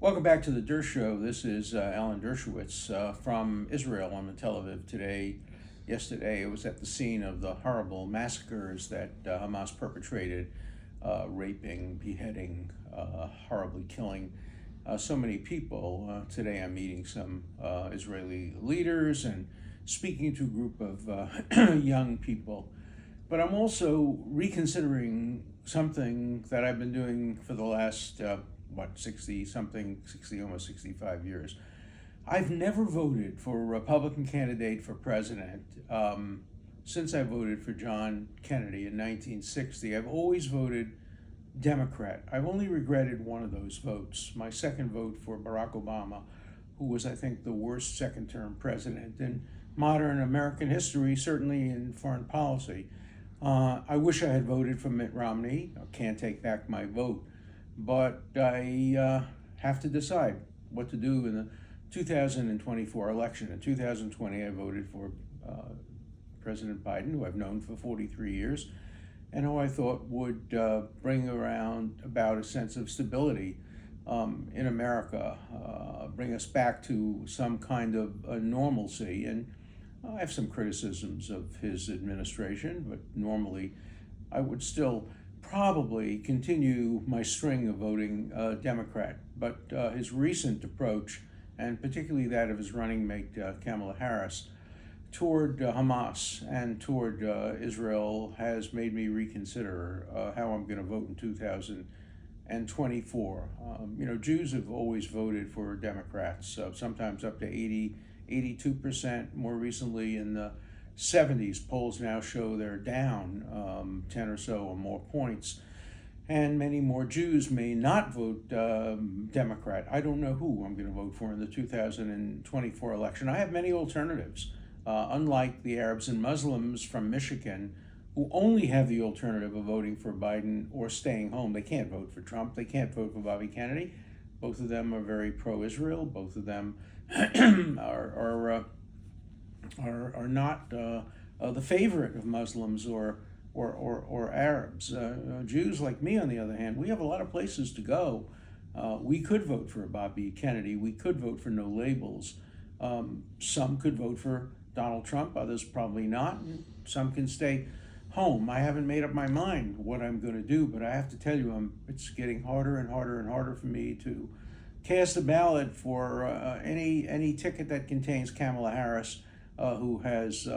Welcome back to the Dershow. This is Alan Dershowitz from Israel. I'm in Tel Aviv today. Yesterday, I was at the scene of the horrible massacres that Hamas perpetrated, raping, beheading, horribly killing so many people. Today, I'm meeting some Israeli leaders and speaking to a group of young people. But I'm also reconsidering something that I've been doing for the last 60, almost 65 years. I've never voted for a Republican candidate for president since I voted for John Kennedy in 1960. I've always voted Democrat. I've only regretted one of those votes, my second vote for Barack Obama, who was, I think, the worst second-term president in modern American history, certainly in foreign policy. I wish I had voted for Mitt Romney. I can't take back my vote. But I have to decide what to do in the 2024 election. In 2020, I voted for President Biden, who I've known for 43 years, and who I thought would bring around about a sense of stability in America, bring us back to some kind of normalcy. And I have some criticisms of his administration, but normally I would still probably continue my string of voting Democrat. But his recent approach, and particularly that of his running mate Kamala Harris, toward Hamas and toward Israel has made me reconsider how I'm going to vote in 2024. Jews have always voted for Democrats, sometimes up to 82%. More recently in the 70s, polls now show they're down 10 or so or more points. And many more Jews may not vote Democrat. I don't know who I'm going to vote for in the 2024 election. I have many alternatives, unlike the Arabs and Muslims from Michigan, who only have the alternative of voting for Biden or staying home. They can't vote for Trump. They can't vote for Bobby Kennedy. Both of them are very pro-Israel. Both of them are not the favorite of Muslims or Arabs. Jews like me, on the other hand, we have a lot of places to go. We could vote for Bobby Kennedy. We could vote for no labels. Some could vote for Donald Trump. Others probably not. Some can stay home. I haven't made up my mind what I'm going to do, but I have to tell you, it's getting harder and harder and harder for me to cast a ballot for any ticket that contains Kamala Harris, who has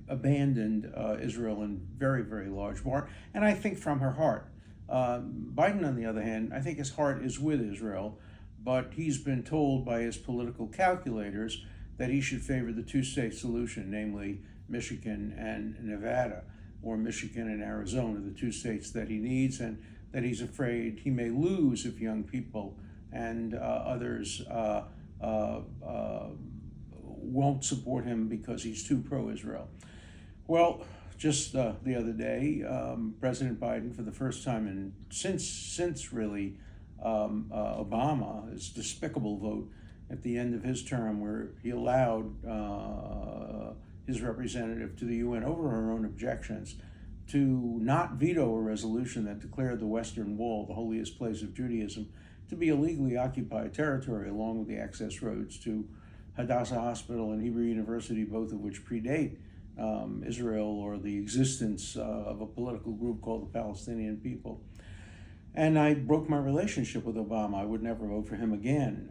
abandoned Israel in very, very large part, and I think from her heart. Biden, on the other hand, I think his heart is with Israel, but he's been told by his political calculators that he should favor the two-state solution, namely Michigan and Nevada, or Michigan and Arizona, the two states that he needs, and that he's afraid he may lose if young people and others won't support him because he's too pro-Israel. Well, just the other day, President Biden, for the first time since really Obama's despicable vote at the end of his term, where he allowed his representative to the UN over her own objections to not veto a resolution that declared the Western Wall, the holiest place of Judaism, to be illegally occupied territory, along with the access roads to Hadassah Hospital and Hebrew University, both of which predate Israel or the existence of a political group called the Palestinian people. And I broke my relationship with Obama. I would never vote for him again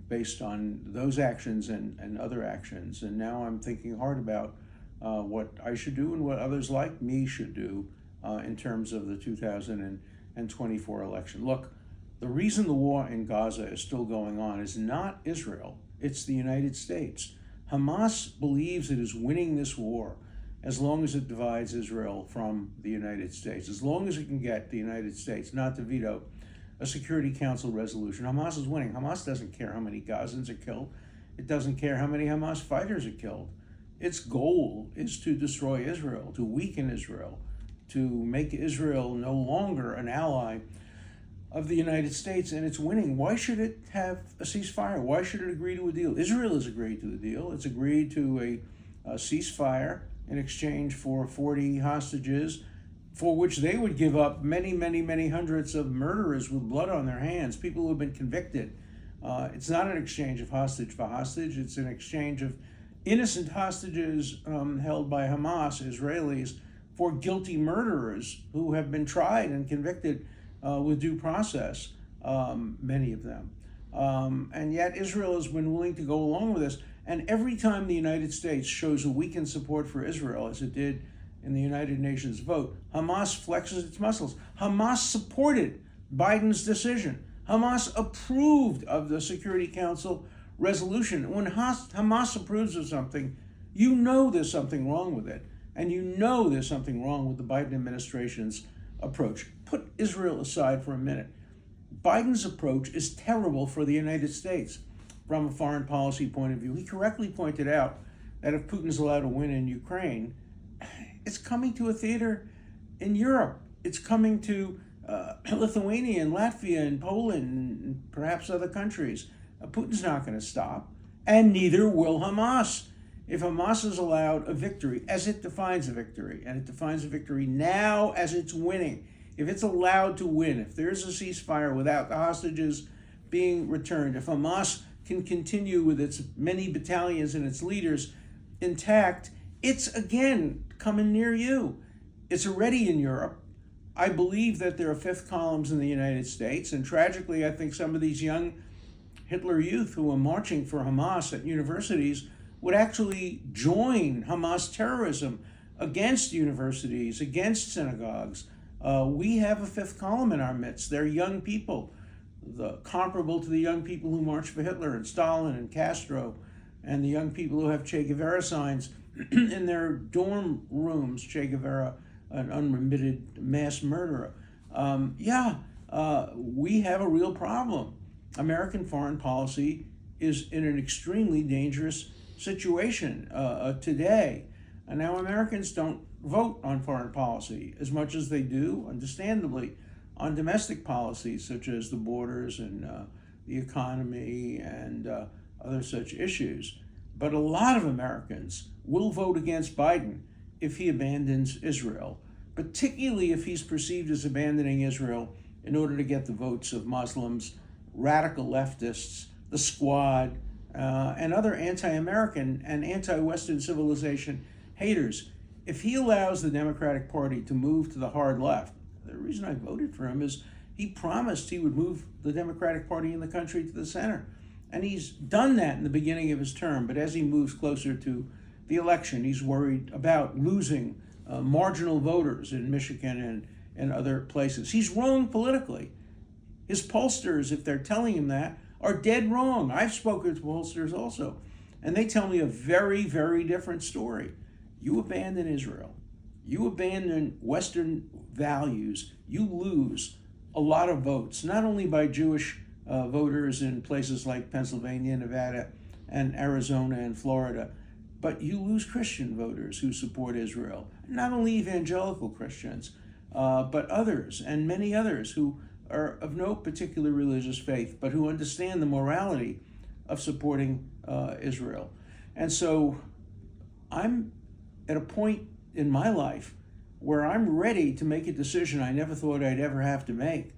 based on those actions and other actions. And now I'm thinking hard about what I should do and what others like me should do in terms of the 2024 election. Look, the reason the war in Gaza is still going on is not Israel, it's the United States. Hamas believes it is winning this war as long as it divides Israel from the United States, as long as it can get the United States not to veto a Security Council resolution. Hamas is winning. Hamas doesn't care how many Gazans are killed. It doesn't care how many Hamas fighters are killed. Its goal is to destroy Israel, to weaken Israel, to make Israel no longer an ally of the United States, and it's winning. Why should it have a ceasefire? Why should it agree to a deal? Israel has agreed to the deal. It's agreed to a ceasefire in exchange for 40 hostages, for which they would give up many, many, many hundreds of murderers with blood on their hands, people who have been convicted It's not an exchange of hostage for hostage. It's an exchange of innocent hostages held by Hamas, Israelis, for guilty murderers who have been tried and convicted with due process, many of them. And yet Israel has been willing to go along with this. And every time the United States shows a weakened support for Israel, as it did in the United Nations vote, Hamas flexes its muscles. Hamas supported Biden's decision. Hamas approved of the Security Council resolution. When Hamas approves of something, you know there's something wrong with it. And you know there's something wrong with the Biden administration's approach. Put Israel aside for a minute. Biden's approach is terrible for the United States from a foreign policy point of view. He correctly pointed out that if Putin's allowed to win in Ukraine, it's coming to a theater in Europe. It's coming to Lithuania and Latvia and Poland and perhaps other countries. Putin's not going to stop, and neither will Hamas. If Hamas is allowed a victory, as it defines a victory, and it defines a victory now as it's winning, if it's allowed to win, if there's a ceasefire without the hostages being returned, if Hamas can continue with its many battalions and its leaders intact, it's again coming near you. It's already in Europe. I believe that there are fifth columns in the United States, and tragically, I think some of these young Hitler youth who are marching for Hamas at universities would actually join Hamas terrorism against universities, against synagogues. We have a fifth column in our midst. They're young people, comparable to the young people who marched for Hitler and Stalin and Castro, and the young people who have Che Guevara signs in their dorm rooms. Che Guevara, an unremitted mass murderer. We have a real problem. American foreign policy is in an extremely dangerous situation today. And now Americans don't vote on foreign policy as much as they do, understandably, on domestic policies such as the borders and the economy and other such issues. But a lot of Americans will vote against Biden if he abandons Israel, particularly if he's perceived as abandoning Israel in order to get the votes of Muslims, radical leftists, the Squad, and other anti-American and anti-Western civilization haters. If he allows the Democratic Party to move to the hard left, the reason I voted for him is he promised he would move the Democratic Party in the country to the center. And he's done that in the beginning of his term, but as he moves closer to the election, he's worried about losing marginal voters in Michigan and other places. He's wrong politically. His pollsters, if they're telling him that, are dead wrong. I've spoken to pollsters also, and they tell me a very, very different story. You abandon Israel, you abandon Western values, you lose a lot of votes, not only by Jewish voters in places like Pennsylvania, Nevada, and Arizona and Florida, but you lose Christian voters who support Israel. Not only evangelical Christians, but others, and many others who are of no particular religious faith, but who understand the morality of supporting Israel. And so I'm at a point in my life where I'm ready to make a decision I never thought I'd ever have to make,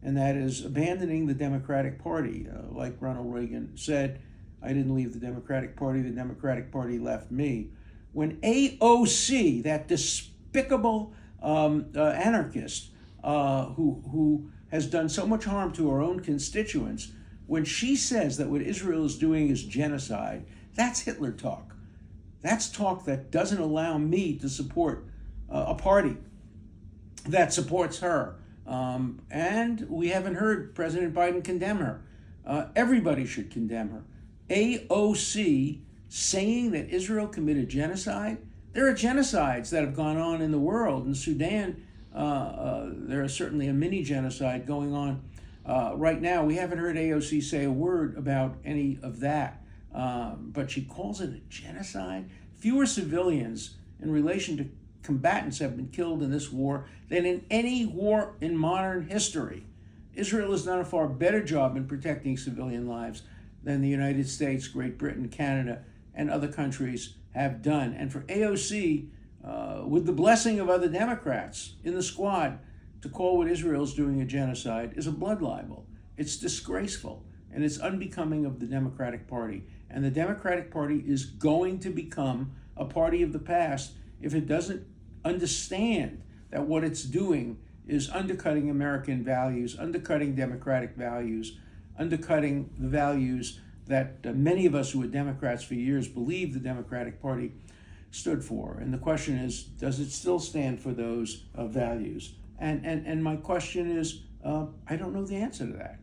and that is abandoning the Democratic Party. Like Ronald Reagan said, I didn't leave the Democratic Party left me. When AOC, that despicable anarchist who has done so much harm to her own constituents, when she says that what Israel is doing is genocide, that's Hitler talk. That's talk that doesn't allow me to support a party that supports her. And we haven't heard President Biden condemn her. Everybody should condemn her. AOC saying that Israel committed genocide. There are genocides that have gone on in the world. In Sudan, there is certainly a mini genocide going on right now. We haven't heard AOC say a word about any of that. But she calls it a genocide. Fewer civilians in relation to combatants have been killed in this war than in any war in modern history. Israel has done a far better job in protecting civilian lives than the United States, Great Britain, Canada, and other countries have done. And for AOC, with the blessing of other Democrats in the Squad, to call what Israel is doing a genocide is a blood libel. It's disgraceful. and it's unbecoming of the Democratic Party. And the Democratic Party is going to become a party of the past if it doesn't understand that what it's doing is undercutting American values, undercutting democratic values, undercutting the values that many of us who were Democrats for years believed the Democratic Party stood for. And the question is, does it still stand for those values? And my question is, I don't know the answer to that.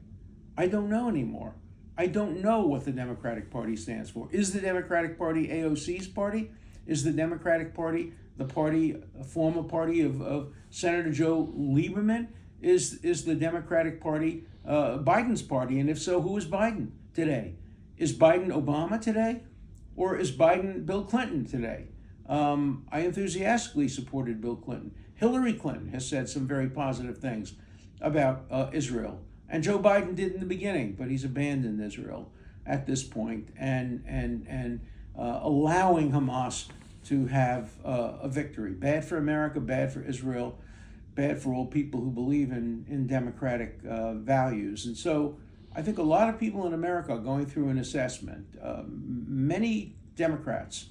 I don't know anymore. I don't know what the Democratic Party stands for. Is the Democratic Party AOC's party? Is the Democratic Party the party, a former party of Senator Joe Lieberman? Is the Democratic Party Biden's party? And if so, who is Biden today? Is Biden Obama today? Or is Biden Bill Clinton today? I enthusiastically supported Bill Clinton. Hillary Clinton has said some very positive things about Israel. And Joe Biden did in the beginning, but he's abandoned Israel at this point and allowing Hamas to have a victory. Bad for America, bad for Israel, bad for all people who believe in democratic values. And so I think a lot of people in America are going through an assessment. Many Democrats,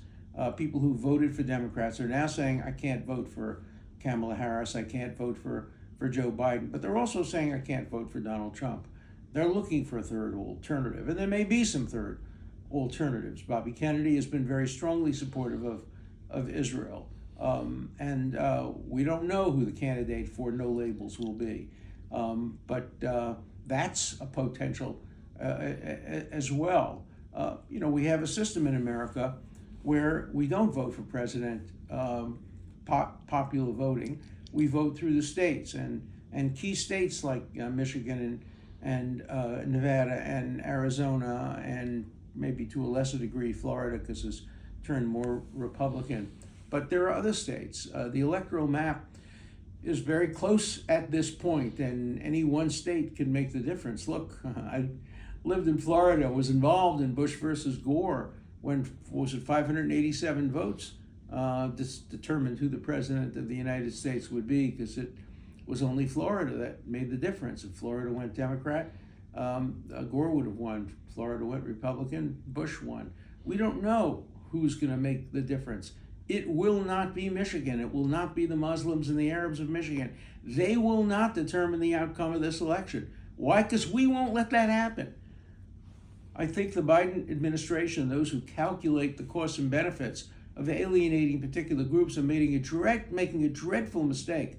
people who voted for Democrats, are now saying, I can't vote for Kamala Harris, I can't vote for Joe Biden, but they're also saying I can't vote for Donald Trump. They're looking for a third alternative, and there may be some third alternatives. Bobby Kennedy has been very strongly supportive of Israel, and we don't know who the candidate for no labels will be, but that's a potential as well. We have a system in America where we don't vote for president, popular voting. We vote through the states, and key states like Michigan and Nevada and Arizona, and maybe to a lesser degree Florida, because it's turned more Republican. But there are other states. The electoral map is very close at this point, and any one state can make the difference. Look, I lived in Florida, was involved in Bush versus Gore when, 587 votes determined who the president of the United States would be, because it was only Florida that made the difference. If Florida went Democrat, Gore would have won. Florida went Republican, Bush won. We don't know who's going to make the difference. It will not be Michigan. It will not be the Muslims and the Arabs of Michigan. They will not determine the outcome of this election. Why? Because we won't let that happen. I think the Biden administration, those who calculate the costs and benefits of alienating particular groups, are making a dreadful mistake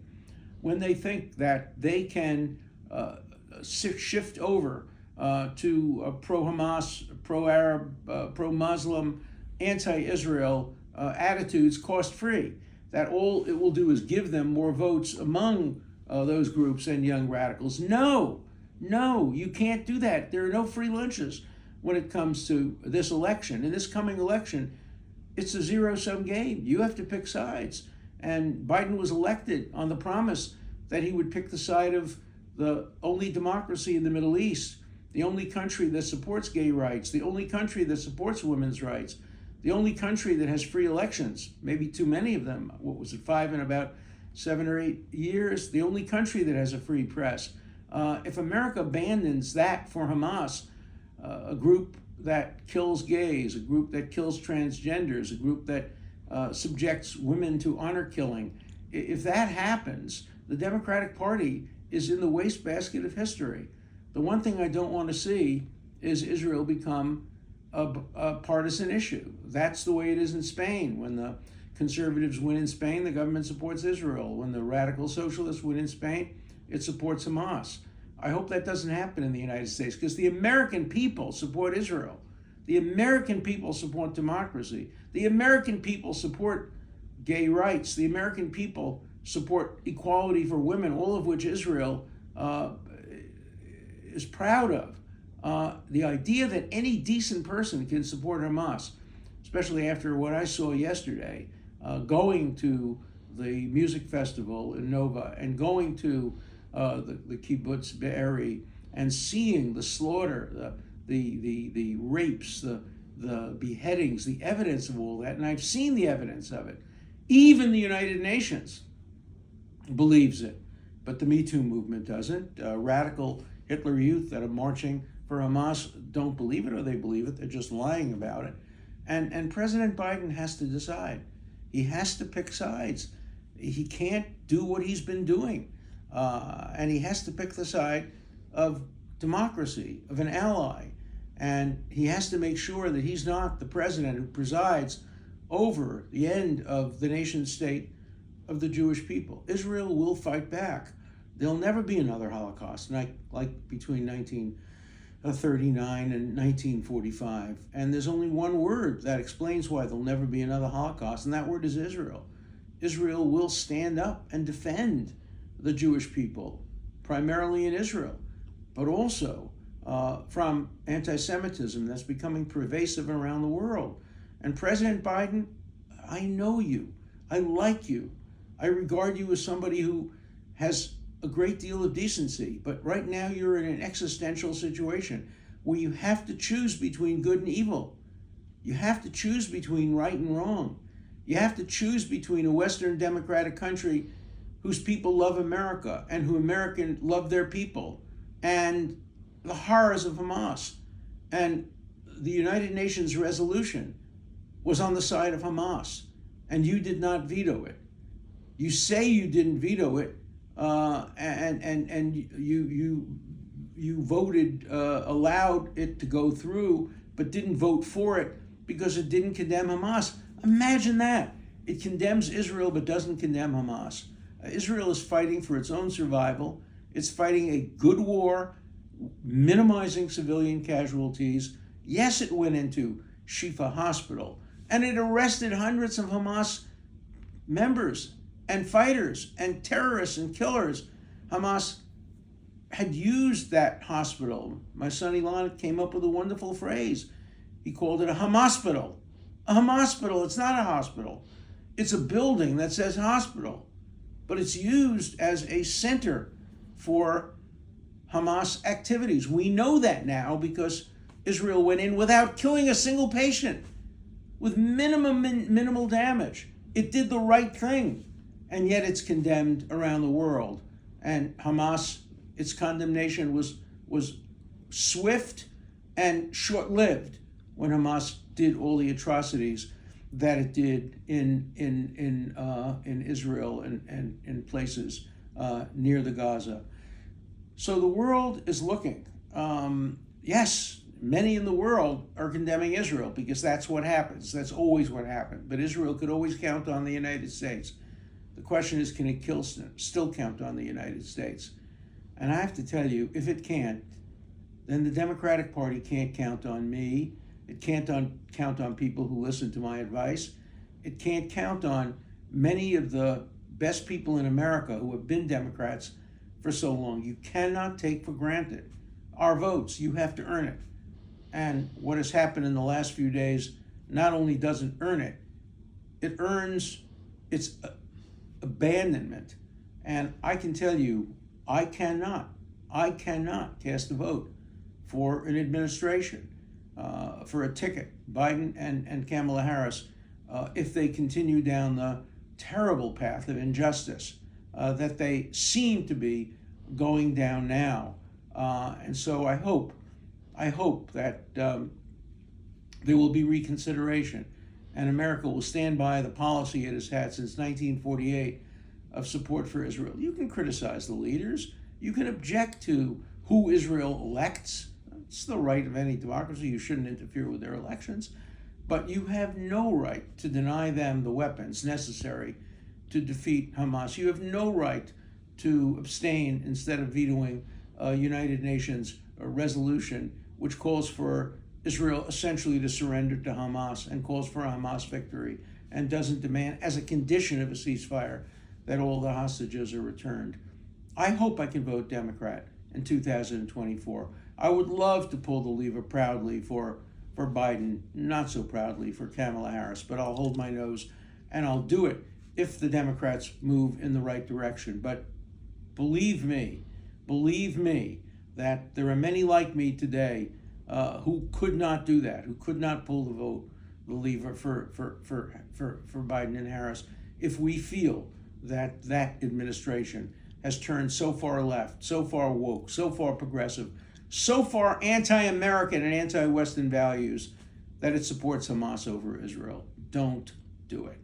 when they think that they can shift over to pro-Hamas, pro-Arab, pro-Muslim, anti-Israel attitudes cost-free. That all it will do is give them more votes among those groups and young radicals. No, you can't do that. There are no free lunches when it comes to this election. In this coming election, it's a zero-sum game. You have to pick sides. And Biden was elected on the promise that he would pick the side of the only democracy in the Middle East, the only country that supports gay rights, the only country that supports women's rights, the only country that has free elections, maybe too many of them. What was it, 5 in about 7 or 8 years? The only country that has a free press. If America abandons that for Hamas, a group that kills gays, a group that kills transgenders, a group that subjects women to honor killing, if that happens, the Democratic Party is in the wastebasket of history. The one thing I don't want to see is Israel become a partisan issue. That's the way it is in Spain. When the conservatives win in Spain, the government supports Israel. When the radical socialists win in Spain, it supports Hamas. I hope that doesn't happen in the United States, because the American people support Israel. The American people support democracy. The American people support gay rights. The American people support equality for women, all of which Israel is proud of. The idea that any decent person can support Hamas, especially after what I saw yesterday, going to the music festival in Nova and going to the kibbutz Be'eri and seeing the slaughter, the rapes, the beheadings, the evidence of all that, and I've seen the evidence of it. Even the United Nations believes it, but the Me Too movement doesn't. Radical Hitler Youth that are marching for Hamas don't believe it, or they believe it. They're just lying about it. And President Biden has to decide. He has to pick sides. He can't do what he's been doing. And he has to pick the side of democracy, of an ally. And he has to make sure that he's not the president who presides over the end of the nation state of the Jewish people. Israel will fight back. There'll never be another Holocaust, like between 1939 and 1945. And there's only one word that explains why there'll never be another Holocaust, and that word is Israel. Israel will stand up and defend the Jewish people, primarily in Israel, but also from anti-Semitism that's becoming pervasive around the world. And President Biden, I know you. I like you. I regard you as somebody who has a great deal of decency, but right now you're in an existential situation where you have to choose between good and evil. You have to choose between right and wrong. You have to choose between a Western democratic country whose people love America and who Americans love their people, and the horrors of Hamas. And the United Nations resolution was on the side of Hamas, and you did not veto it. You say you didn't veto it, and you voted, allowed it to go through, but didn't vote for it because it didn't condemn Hamas. Imagine that. It condemns Israel but doesn't condemn Hamas. Israel is fighting for its own survival. It's fighting a good war, minimizing civilian casualties. Yes, it went into Shifa Hospital, and it arrested hundreds of Hamas members and fighters and terrorists and killers. Hamas had used that hospital. My son Elon came up with a wonderful phrase. He called it a Hamospital. A Hamospital, it's not a hospital. It's a building that says hospital, but it's used as a center for Hamas activities. We know that now because Israel went in without killing a single patient, with minimal damage. It did the right thing, and yet it's condemned around the world. And Hamas, its condemnation was swift and short-lived when Hamas did all the atrocities that it did in Israel and in places near the Gaza. So the world is looking. Yes, many in the world are condemning Israel because that's what happens. That's always what happened. But Israel could always count on the United States. The question is, can it still count on the United States? And I have to tell you, if it can't, then the Democratic Party can't count on me. It can't count on people who listen to my advice. It can't count on many of the best people in America who have been Democrats for so long. You cannot take for granted our votes. You have to earn it. And what has happened in the last few days not only doesn't earn it, it earns its abandonment. And I can tell you, I cannot cast a vote for an administration, for a ticket, Biden and Kamala Harris, if they continue down the terrible path of injustice that they seem to be going down now. And so I hope that there will be reconsideration, and America will stand by the policy it has had since 1948 of support for Israel. You can criticize the leaders. You can object to who Israel elects. It's the right of any democracy. You shouldn't interfere with their elections. But you have no right to deny them the weapons necessary to defeat Hamas. You have no right to abstain instead of vetoing a United Nations resolution which calls for Israel essentially to surrender to Hamas and calls for a Hamas victory and doesn't demand, as a condition of a ceasefire, that all the hostages are returned. I hope I can vote Democrat in 2024. I would love to pull the lever proudly for Biden, not so proudly for Kamala Harris, but I'll hold my nose and I'll do it if the Democrats move in the right direction. But believe me, that there are many like me today who could not do that, who could not pull the lever for Biden and Harris if we feel that that administration has turned so far left, so far woke, so far progressive, so far anti-American and anti-Western values that it supports Hamas over Israel. Don't do it.